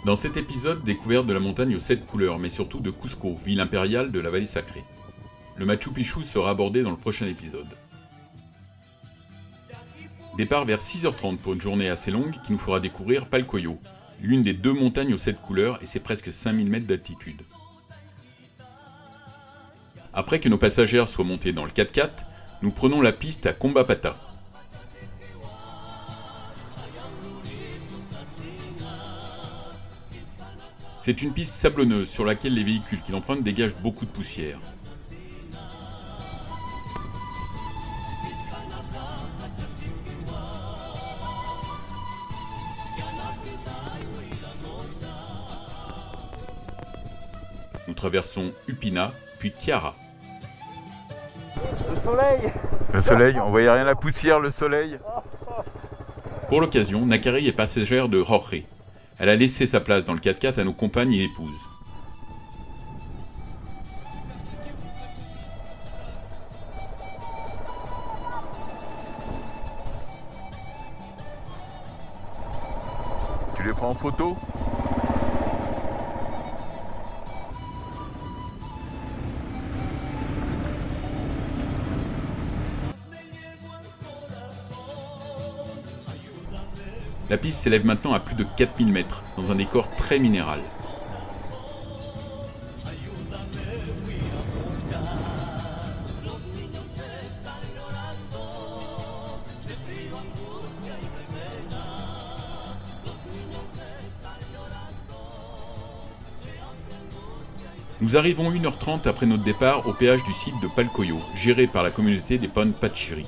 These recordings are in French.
Dans cet épisode, découverte de la montagne aux 7 couleurs, mais surtout de Cusco, ville impériale de la vallée sacrée. Le Machu Picchu sera abordé dans le prochain épisode. Départ vers 6h30 pour une journée assez longue qui nous fera découvrir Palcoyo, l'une des 2 montagnes aux 7 couleurs et c'est presque 5000 mètres d'altitude. Après que nos passagères soient montées dans le 4x4, nous prenons la piste à Combapata. C'est une piste sablonneuse sur laquelle les véhicules qui l'empruntent dégagent beaucoup de poussière. Nous traversons Upina, puis Chiara. Le soleil! Le soleil, on voyait rien la poussière, le soleil. Pour l'occasion, Nakari est passagère de Jorge. Elle a laissé sa place dans le 4x4 à nos compagnes et épouses. Tu les prends en photo? La piste s'élève maintenant à plus de 4000 mètres, dans un décor très minéral. Nous arrivons 1h30 après notre départ au péage du site de Palcoyo, géré par la communauté des Ponpachiri.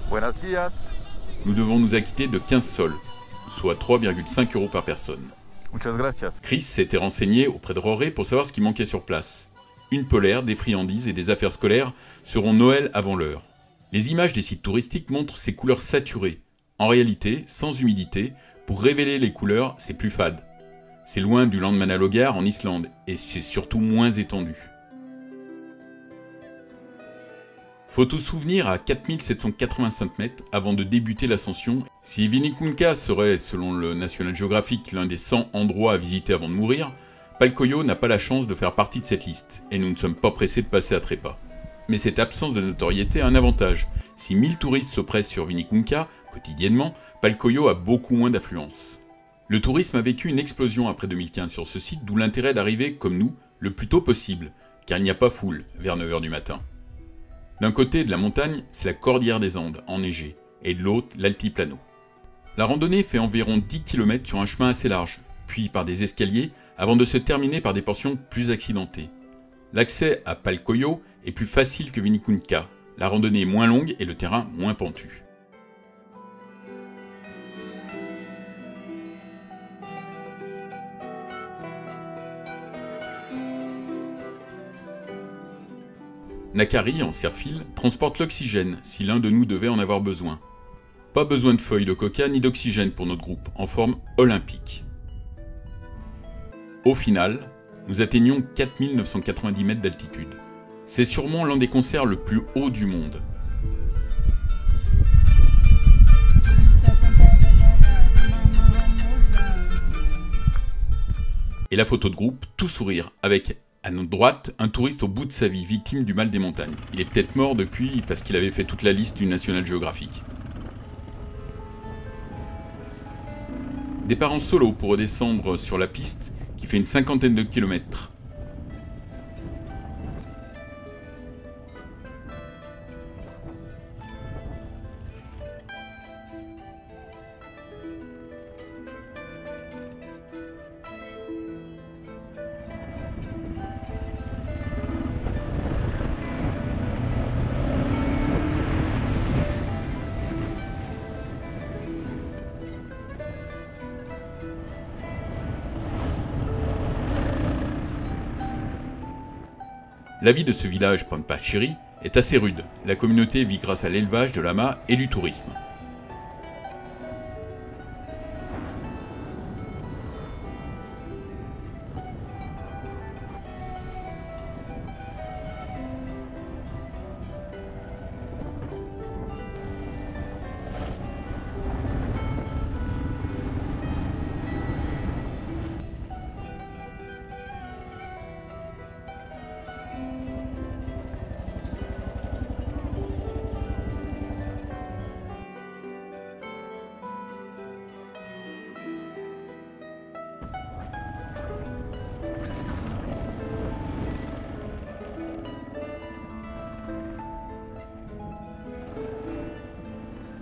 Buenos días. Nous devons nous acquitter de 15 sols, soit 3,5 € par personne. Muchas gracias. Chris s'était renseigné auprès de Roré pour savoir ce qui manquait sur place. Une polaire, des friandises et des affaires scolaires seront Noël avant l'heure. Les images des sites touristiques montrent ces couleurs saturées. En réalité, sans humidité, pour révéler les couleurs, c'est plus fade. C'est loin du Landmannalaugar en Islande, et c'est surtout moins étendu. Photo souvenir à 4785 mètres avant de débuter l'ascension. Si Vinicunca serait, selon le National Geographic, l'un des 100 endroits à visiter avant de mourir, Palcoyo n'a pas la chance de faire partie de cette liste, et nous ne sommes pas pressés de passer à trépas. Mais cette absence de notoriété a un avantage. Si 1000 touristes se pressent sur Vinicunca, quotidiennement, Palcoyo a beaucoup moins d'affluence. Le tourisme a vécu une explosion après 2015 sur ce site, d'où l'intérêt d'arriver, comme nous, le plus tôt possible, car il n'y a pas foule vers 9 h du matin. D'un côté de la montagne, c'est la cordillère des Andes, enneigée, et de l'autre, l'altiplano. La randonnée fait environ 10 km sur un chemin assez large, puis par des escaliers, avant de se terminer par des portions plus accidentées. L'accès à Palcoyo est plus facile que Vinicunca, la randonnée est moins longue et le terrain moins pentu. Nakari, en serre-fil, transporte l'oxygène si l'un de nous devait en avoir besoin. Pas besoin de feuilles de coca ni d'oxygène pour notre groupe, en forme olympique. Au final, nous atteignons 4990 mètres d'altitude. C'est sûrement l'un des concerts le plus haut du monde. Et la photo de groupe, tout sourire, avec à notre droite, un touriste au bout de sa vie, victime du mal des montagnes. Il est peut-être mort depuis parce qu'il avait fait toute la liste du National Geographic. Départ en solo pour redescendre sur la piste qui fait une 50aine de kilomètres. La vie de ce village Ponpachiri est assez rude. La communauté vit grâce à l'élevage de lamas et du tourisme.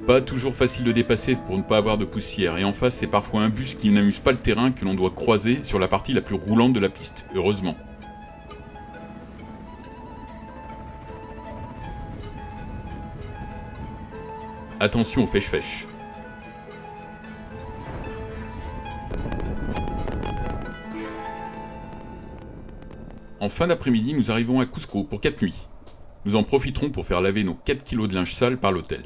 Pas toujours facile de dépasser pour ne pas avoir de poussière, et en face c'est parfois un bus qui n'amuse pas le terrain que l'on doit croiser sur la partie la plus roulante de la piste, heureusement. Attention au fèche-fèche. En fin d'après-midi, nous arrivons à Cusco pour 4 nuits. Nous en profiterons pour faire laver nos 4 kilos de linge sale par l'hôtel.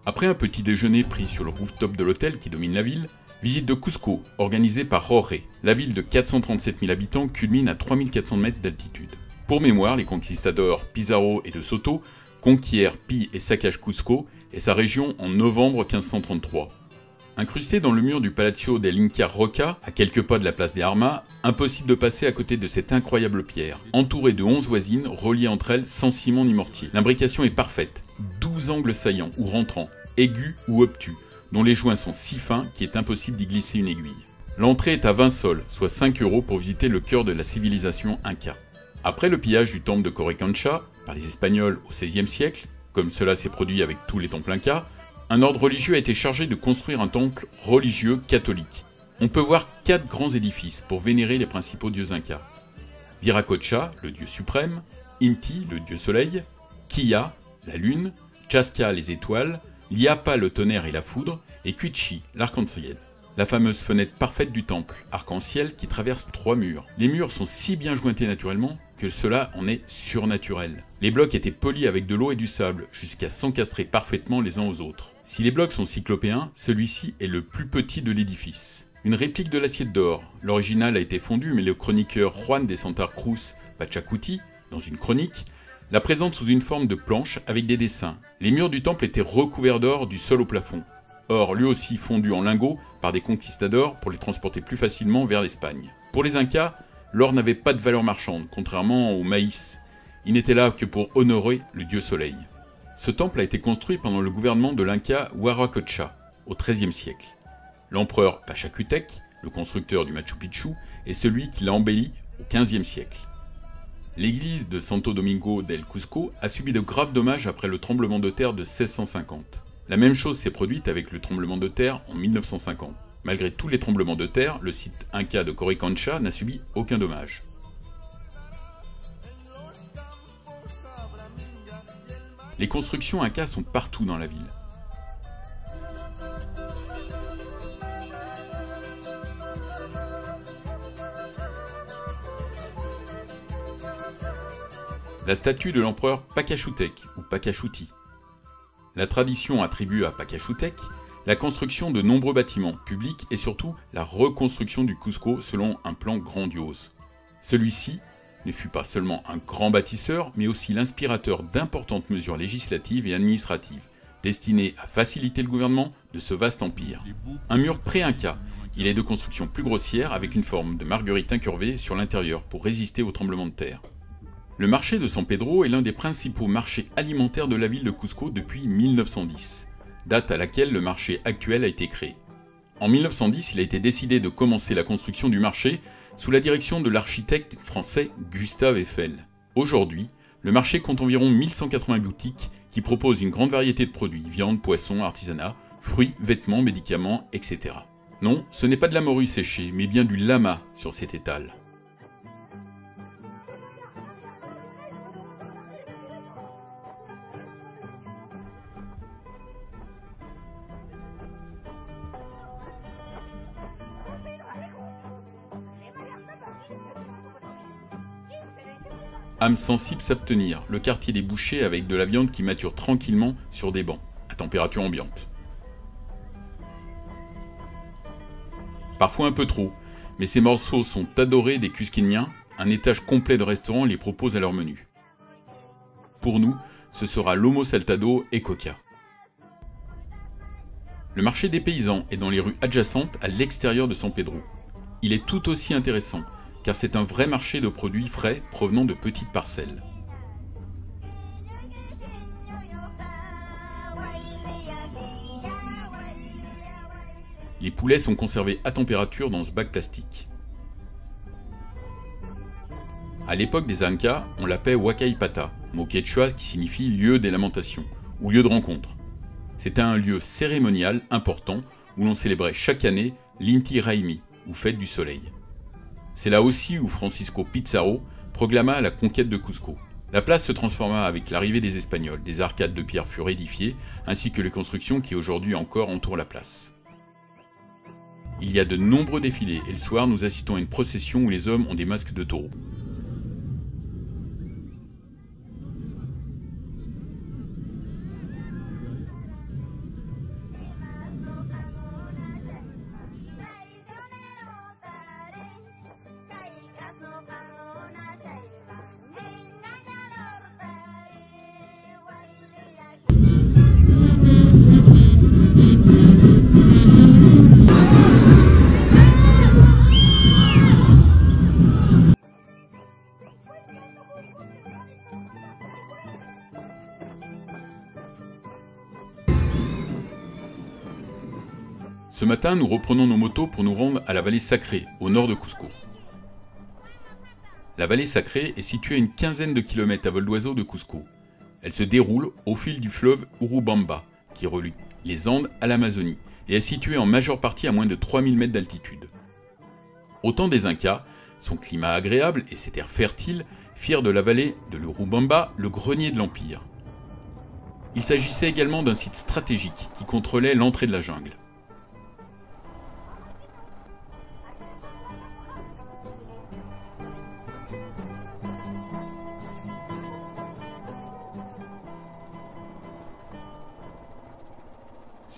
Après un petit déjeuner pris sur le rooftop de l'hôtel qui domine la ville, visite de Cusco, organisée par Roré. La ville de 437 000 habitants culmine à 3400 mètres d'altitude. Pour mémoire, les conquistadors Pizarro et de Soto conquièrent, pillent et saccagent Cusco et sa région en novembre 1533. Incrusté dans le mur du Palacio del Inca Roca, à quelques pas de la place des Armas, impossible de passer à côté de cette incroyable pierre, entourée de 11 voisines, reliées entre elles sans ciment ni mortier. L'imbrication est parfaite, 12 angles saillants ou rentrants, aigus ou obtus, dont les joints sont si fins qu'il est impossible d'y glisser une aiguille. L'entrée est à 20 sols, soit 5 € pour visiter le cœur de la civilisation Inca. Après le pillage du temple de Coricancha par les Espagnols au XVIe siècle, comme cela s'est produit avec tous les temples Incas, un ordre religieux a été chargé de construire un temple religieux catholique. On peut voir 4 grands édifices pour vénérer les principaux dieux incas. Viracocha, le dieu suprême, Inti, le dieu soleil, Quilla, la lune, Chasca, les étoiles, Liapa, le tonnerre et la foudre, et Cuichi, l'arc-en-ciel. La fameuse fenêtre parfaite du temple, arc-en-ciel qui traverse 3 murs. Les murs sont si bien jointés naturellement que cela en est surnaturel. Les blocs étaient polis avec de l'eau et du sable, jusqu'à s'encastrer parfaitement les uns aux autres. Si les blocs sont cyclopéens, celui-ci est le plus petit de l'édifice. Une réplique de l'assiette d'or. L'original a été fondu, mais le chroniqueur Juan de Santa Cruz Pachacuti, dans une chronique, la présente sous une forme de planche avec des dessins. Les murs du temple étaient recouverts d'or du sol au plafond. Or, lui aussi fondu en lingots par des conquistadors pour les transporter plus facilement vers l'Espagne. Pour les Incas, l'or n'avait pas de valeur marchande, contrairement au maïs. Il n'était là que pour honorer le dieu soleil. Ce temple a été construit pendant le gouvernement de l'Inca Huaracocha, au XIIIe siècle. L'empereur Pachacutec, le constructeur du Machu Picchu, est celui qui l'a embelli au XVe siècle. L'église de Santo Domingo del Cusco a subi de graves dommages après le tremblement de terre de 1650. La même chose s'est produite avec le tremblement de terre en 1950. Malgré tous les tremblements de terre, le site Inca de Coricancha n'a subi aucun dommage. Les constructions Incas sont partout dans la ville. La statue de l'empereur Pachacutec ou Pachacuti. La tradition attribue à Pachacutec la construction de nombreux bâtiments publics et surtout la reconstruction du Cusco selon un plan grandiose. Celui-ci ne fut pas seulement un grand bâtisseur, mais aussi l'inspirateur d'importantes mesures législatives et administratives, destinées à faciliter le gouvernement de ce vaste empire. Un mur pré-inca, il est de construction plus grossière avec une forme de marguerite incurvée sur l'intérieur pour résister aux tremblements de terre. Le marché de San Pedro est l'un des principaux marchés alimentaires de la ville de Cusco depuis 1910, date à laquelle le marché actuel a été créé. En 1910, il a été décidé de commencer la construction du marché sous la direction de l'architecte français Gustave Eiffel. Aujourd'hui, le marché compte environ 1180 boutiques qui proposent une grande variété de produits, viande, poissons, artisanat, fruits, vêtements, médicaments, etc. Non, ce n'est pas de la morue séchée, mais bien du lama sur cet étal. Âme sensible s'abstenir, le quartier des bouchers avec de la viande qui mature tranquillement sur des bancs, à température ambiante. Parfois un peu trop, mais ces morceaux sont adorés des Cusquiniens, un étage complet de restaurants les propose à leur menu. Pour nous, ce sera lomo saltado et coca. Le marché des paysans est dans les rues adjacentes à l'extérieur de San Pedro. Il est tout aussi intéressant, car c'est un vrai marché de produits frais provenant de petites parcelles. Les poulets sont conservés à température dans ce bac plastique. À l'époque des Incas, on l'appelait Huacaipata, mot quechua qui signifie lieu des lamentations, ou lieu de rencontre. C'était un lieu cérémonial important où l'on célébrait chaque année l'Inti Raymi, ou fête du soleil. C'est là aussi où Francisco Pizarro proclama la conquête de Cusco. La place se transforma avec l'arrivée des Espagnols, des arcades de pierre furent édifiées, ainsi que les constructions qui aujourd'hui encore entourent la place. Il y a de nombreux défilés, et le soir nous assistons à une procession où les hommes ont des masques de taureau. Ce matin, nous reprenons nos motos pour nous rendre à la vallée sacrée, au nord de Cusco. La vallée sacrée est située à une quinzaine de kilomètres à vol d'oiseau de Cusco. Elle se déroule au fil du fleuve Urubamba, qui relie les Andes à l'Amazonie, et est située en majeure partie à moins de 3000 mètres d'altitude. Au temps des Incas, son climat agréable et ses terres fertiles firent de la vallée de l'Urubamba le grenier de l'Empire. Il s'agissait également d'un site stratégique qui contrôlait l'entrée de la jungle.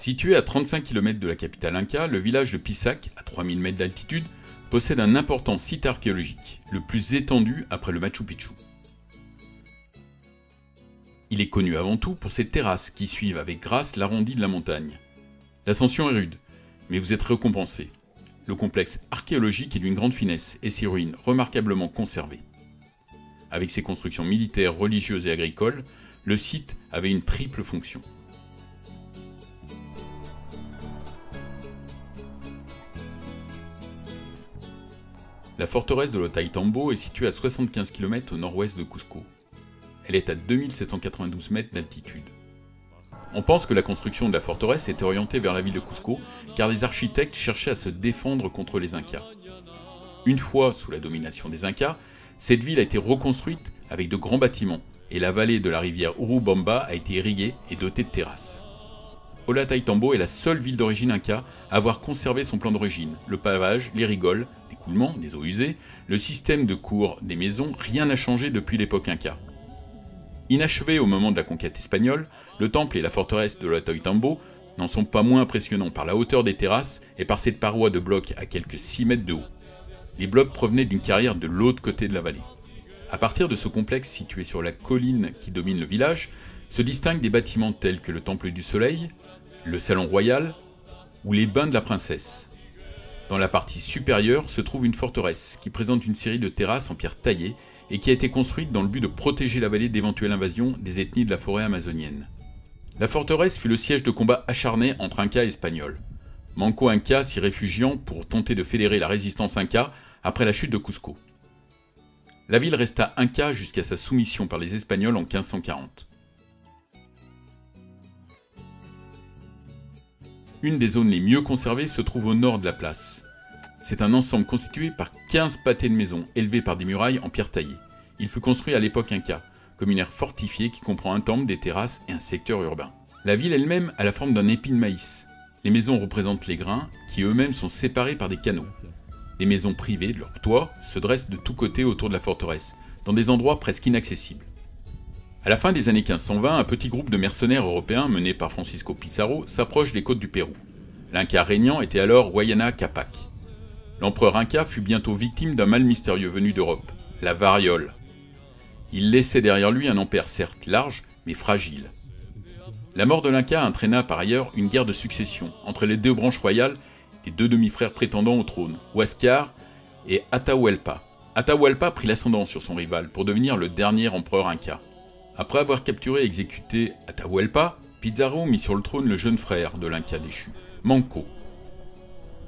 Situé à 35 km de la capitale inca, le village de Pisac, à 3000 mètres d'altitude, possède un important site archéologique, le plus étendu après le Machu Picchu. Il est connu avant tout pour ses terrasses qui suivent avec grâce l'arrondi de la montagne. L'ascension est rude, mais vous êtes récompensé. Le complexe archéologique est d'une grande finesse et ses ruines remarquablement conservées. Avec ses constructions militaires, religieuses et agricoles, le site avait une triple fonction. La forteresse de l'Ollantaytambo est située à 75 km au nord-ouest de Cusco. Elle est à 2792 mètres d'altitude. On pense que la construction de la forteresse était orientée vers la ville de Cusco, car des architectes cherchaient à se défendre contre les Incas. Une fois sous la domination des Incas, cette ville a été reconstruite avec de grands bâtiments, et la vallée de la rivière Urubamba a été irriguée et dotée de terrasses. Ollantaytambo est la seule ville d'origine inca à avoir conservé son plan d'origine, le pavage, les rigoles, l'écoulement des eaux usées, le système de cours des maisons, rien n'a changé depuis l'époque inca. Inachevé au moment de la conquête espagnole, le temple et la forteresse de l'Ollantaytambo n'en sont pas moins impressionnants par la hauteur des terrasses et par cette paroi de blocs à quelques 6 mètres de haut. Les blocs provenaient d'une carrière de l'autre côté de la vallée. À partir de ce complexe situé sur la colline qui domine le village, se distinguent des bâtiments tels que le Temple du Soleil, le Salon Royal ou les Bains de la Princesse. Dans la partie supérieure se trouve une forteresse qui présente une série de terrasses en pierre taillée et qui a été construite dans le but de protéger la vallée d'éventuelles invasions des ethnies de la forêt amazonienne. La forteresse fut le siège de combats acharnés entre Incas et Espagnols. Manco Inca s'y réfugiant pour tenter de fédérer la résistance Inca après la chute de Cusco. La ville resta Inca jusqu'à sa soumission par les Espagnols en 1540. Une des zones les mieux conservées se trouve au nord de la place. C'est un ensemble constitué par 15 pâtés de maisons élevés par des murailles en pierre taillée. Il fut construit à l'époque Inca, comme une aire fortifiée qui comprend un temple, des terrasses et un secteur urbain. La ville elle-même a la forme d'un épi de maïs. Les maisons représentent les grains, qui eux-mêmes sont séparés par des canaux. Les maisons privées de leur toit se dressent de tous côtés autour de la forteresse, dans des endroits presque inaccessibles. À la fin des années 1520, un petit groupe de mercenaires européens mené par Francisco Pizarro s'approche des côtes du Pérou. L'Inca régnant était alors Huayna Capac. L'empereur Inca fut bientôt victime d'un mal mystérieux venu d'Europe, la variole. Il laissait derrière lui un empire certes large, mais fragile. La mort de l'Inca entraîna par ailleurs une guerre de succession entre les deux branches royales et deux demi-frères prétendants au trône, Huáscar et Atahualpa. Atahualpa prit l'ascendant sur son rival pour devenir le dernier empereur Inca. Après avoir capturé et exécuté Atahualpa, Pizarro mit sur le trône le jeune frère de l'Inca déchu, Manco.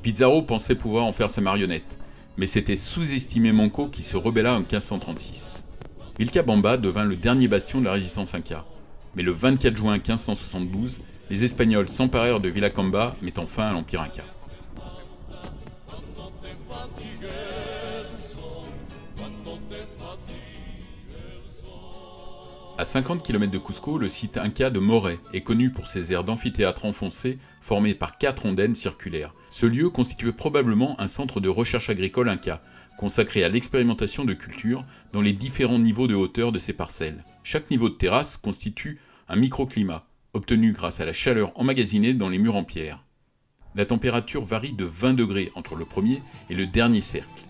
Pizarro pensait pouvoir en faire sa marionnette, mais c'était sous-estimer Manco qui se rebella en 1536. Vilcabamba devint le dernier bastion de la résistance Inca. Mais le 24 juin 1572, les Espagnols s'emparèrent de Villacamba, mettant fin à l'Empire Inca. À 50 km de Cusco, le site Inca de Moré est connu pour ses aires d'amphithéâtre enfoncées formées par 4 rondelles circulaires. Ce lieu constituait probablement un centre de recherche agricole Inca, consacré à l'expérimentation de cultures dans les différents niveaux de hauteur de ces parcelles. Chaque niveau de terrasse constitue un microclimat, obtenu grâce à la chaleur emmagasinée dans les murs en pierre. La température varie de 20 degrés entre le premier et le dernier cercle.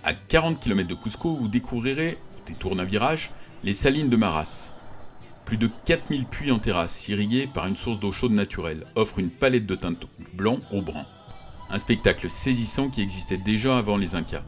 À 40 km de Cusco, vous découvrirez, des tours d'un virage, les salines de Maras. Plus de 4000 puits en terrasse, irrigués par une source d'eau chaude naturelle, offrent une palette de teintes blanc au brun. Un spectacle saisissant qui existait déjà avant les Incas.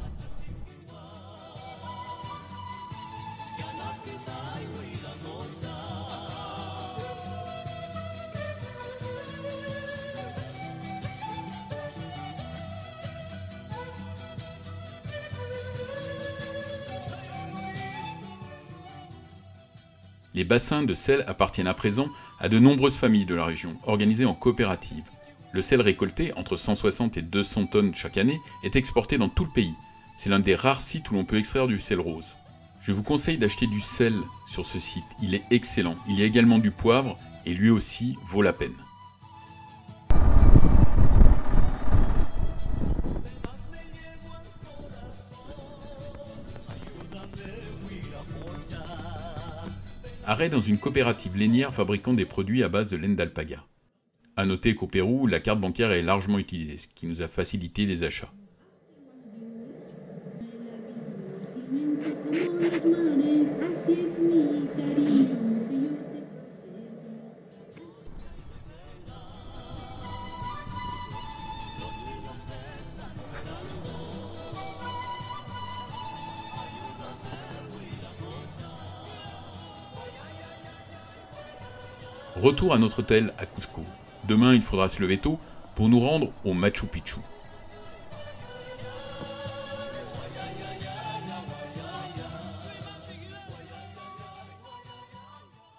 Les bassins de sel appartiennent à présent à de nombreuses familles de la région, organisées en coopératives. Le sel récolté, entre 160 et 200 tonnes chaque année, est exporté dans tout le pays. C'est l'un des rares sites où l'on peut extraire du sel rose. Je vous conseille d'acheter du sel sur ce site, il est excellent. Il y a également du poivre, et lui aussi vaut la peine. Arrêt dans une coopérative lainière fabriquant des produits à base de laine d'alpaga. A noter qu'au Pérou, la carte bancaire est largement utilisée, ce qui nous a facilité les achats. Retour à notre hôtel à Cusco. Demain, il faudra se lever tôt pour nous rendre au Machu Picchu.